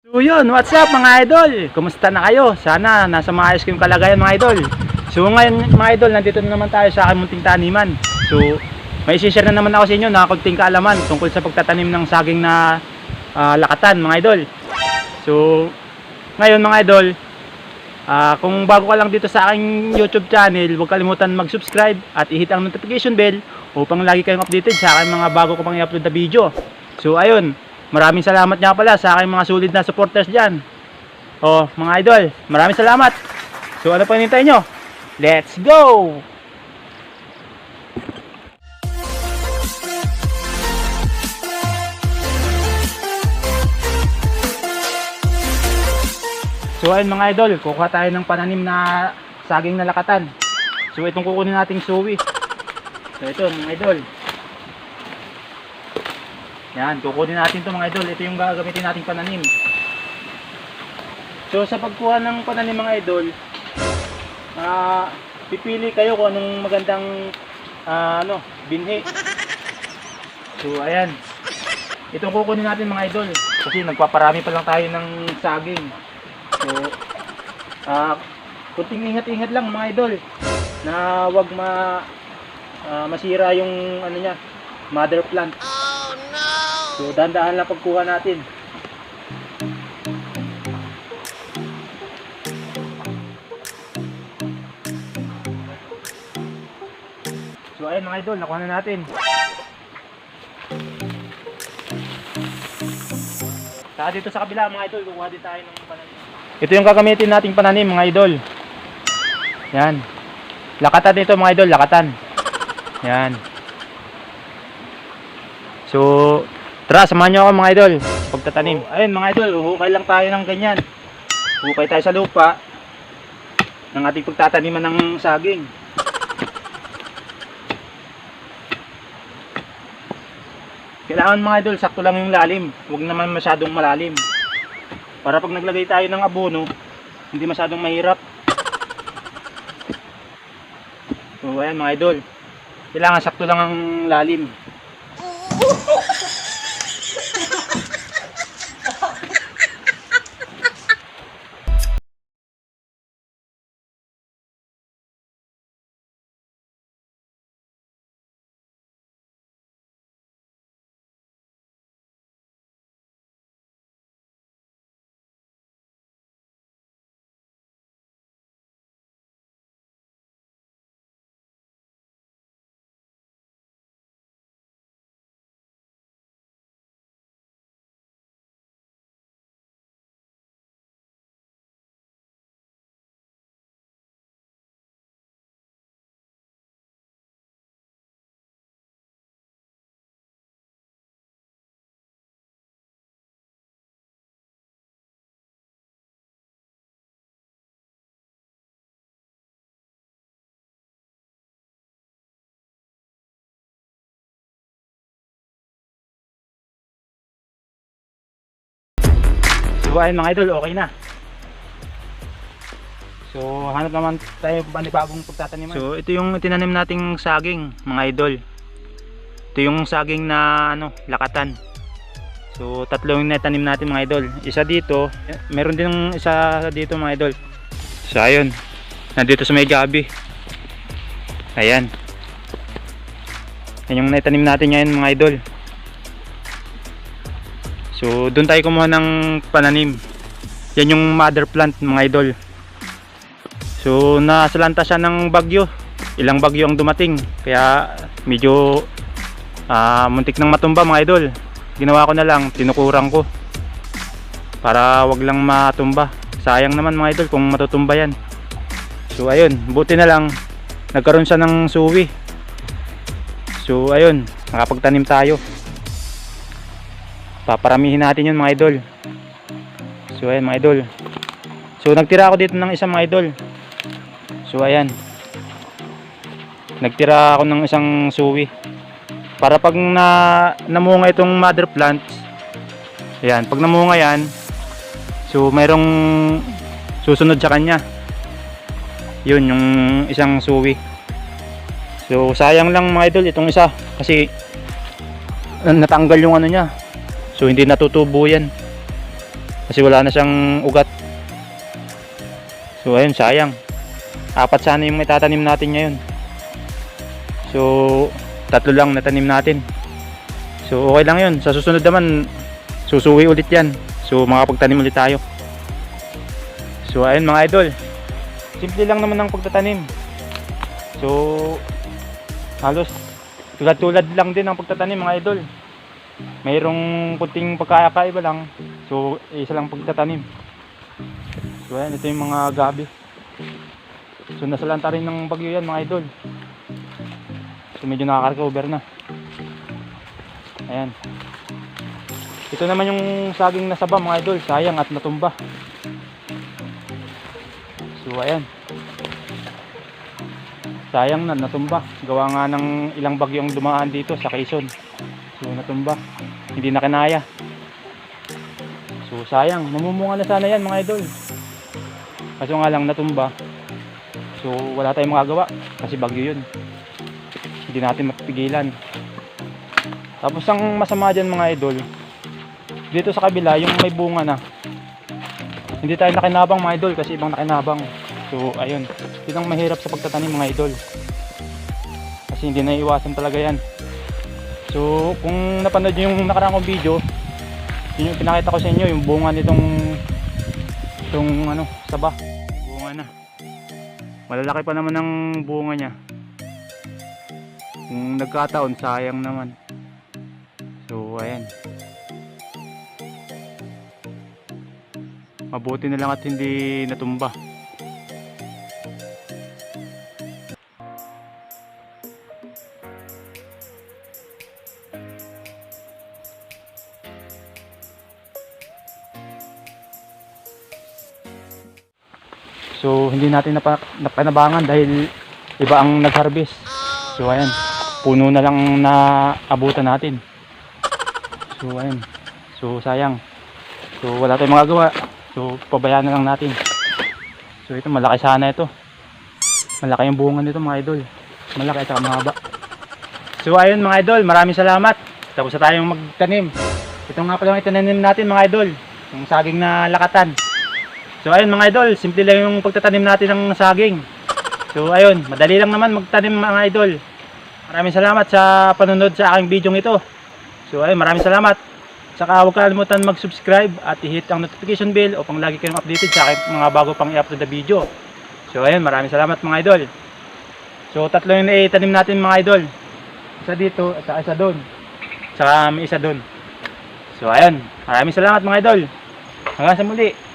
So yun, what's up mga idol? Kumusta na kayo? Sana nasa maayos kayong kalagayan mga idol. So ngayon mga idol, nandito na naman tayo sa aking munting taniman. So may isi-share na naman ako sa inyo na konting kaalaman tungkol sa pagtatanim ng saging na lakatan mga idol. So ngayon mga idol, kung bago ka lang dito sa aking YouTube channel, huwag kalimutan mag-subscribe at i-hit ang notification bell upang lagi kayong updated sa aking mga bago ko pang i-upload na video. So ayun, maraming salamat nga pala sa aking mga solid na supporters dyan. Mga idol, maraming salamat. So ano pa hinihintay nyo? Let's go! So ayun mga idol, kukuha tayo ng pananim na saging na lakatan. So itong kukunin nating suwi. So ito mga idol. Yan, kukunin natin ito mga idol. Ito yung gagamitin nating pananim. So sa pagkuha ng pananim mga idol, pipili kayo kung anong magandang binhi. So ayan. Itong kukunin natin mga idol kasi nagpaparami pa lang tayo ng saging. So kunting ingat-ingat lang mga idol na wag masira yung niya, mother plant. So dahan-dahan lang pagkuha natin. So ayun mga idol, nakuha na natin. Saka dito sa kabila mga idol, kukuha din tayo ng pananim. Ito yung gagamitin nating pananim mga idol. Yan. Lakatan ito mga idol, lakatan. Yan. So tara, samahan nyo ako mga idol pagtatanim. Ayun mga idol, hukay lang tayo ng ganyan. Hukay tayo sa lupa ng ating pagtataniman ng saging. Kailangan mga idol, sakto lang yung lalim. Huwag naman masyadong malalim. Para pag naglagay tayo ng abono, hindi masyadong mahirap. So ayan mga idol, kailangan sakto lang ang lalim. So ayun mga idol, okay na. So hanap naman tayo panibagong pagtataniman. So ito yung tinanim nating saging mga idol. Ito yung saging na lakatan. So tatlo yung natanim natin mga idol. Isa dito, meron din isa dito mga idol. So ayun, nandito sa may gabi. Ayan. Yan yung natanim natin ngayon mga idol. So doon tayo kumuha ng pananim. Yan yung mother plant mga idol. So nasalanta siya ng bagyo. Ilang bagyo ang dumating, kaya medyo muntik nang matumba mga idol. Ginawa ko na lang, tinukurang ko para wag lang matumba. Sayang naman mga idol kung matutumba yan. So ayun, buti na lang nagkaroon siya ng suwi. So ayun, nakapagtanim tayo. Paparamihin natin yun mga idol. So ayan mga idol. So nagtira ako dito ng isang mga idol. So ayan, nagtira ako ng isang suwi para pag namunga itong mother plant. Ayan, pag namunga yan, so mayroong susunod sa kanya. Yun yung isang suwi. So sayang lang mga idol itong isa kasi natanggal yung niya. So hindi natutubo yan. Kasi wala na siyang ugat. So ayun, sayang. 4 sana yung itatanim natin ngayon. So 3 lang natanim natin. So okay lang yun. Sa susunod naman susuwi ulit yan. So makapagtanim ulit tayo. So ayun mga idol, simple lang naman ang pagtatanim. So halos tulad lang din ang pagtatanim mga idol. Mayroong kunting pagkakaiba lang. So isa lang pagtatanim. So ayan, ito yung mga gabi. So nasalanta rin ng bagyo yan mga idol. So medyo nakaka-recover na. Ayan. Ito naman yung saging nasaba mga idol. Sayang at natumba. So ayan. Sayang na natumba. Gawa nga ng ilang bagyo ang dumaan dito sa Quezon. So natumba. Hindi na kinaya. So sayang. Mamumunga na sana yan mga idol. Kaso nga lang natumba. So wala tayong magagawa. Kasi bagyo yun. Hindi natin mapigilan. Tapos ang masama dyan mga idol, dito sa kabila yung may bunga na, hindi tayo nakinabang mga idol kasi ibang nakinabang. So ayun, yun ang mahirap sa pagtatanim mga idol, kasi hindi naiiwasan talaga yan. So kung napanood nyo yung nakaraan kong video, yun yung pinakita ko sa inyo, yung bunga nitong saba. Bunga na, malalaki pa naman ang bunga nya. Kung nagkataon, sayang naman. So ayan, mabuti na lang at hindi natumba. So hindi natin napanabangan dahil iba ang nag-harvest. So ayan, puno na lang na abutan natin. So ayun, so sayang. So wala tayong magagawa. So pabayaan na lang natin. So ito, malaki sana ito. Malaki yung bunga nito mga idol. Malaki at saka mahaba. So ayun mga idol, maraming salamat. Tapos na tayong magtanim. Ito nga pala yung itinanim natin mga idol, yung saging na lakatan. So ayun mga idol, simple lang yung pagtatanim natin ng saging. So ayun, madali lang naman magtanim mga idol. Maraming salamat sa panonood sa aking video ito. So ayun, maraming salamat. Saka huwag kalimutan mag-subscribe at i-hit ang notification bell upang lagi kayong updated sa aking mga bago pang i-upload na video. So ayun, maraming salamat mga idol. So 3 yung naitanim natin mga idol. Isa dito at isa doon. Saka may isa doon. So ayun, maraming salamat mga idol. Hanggang sa muli.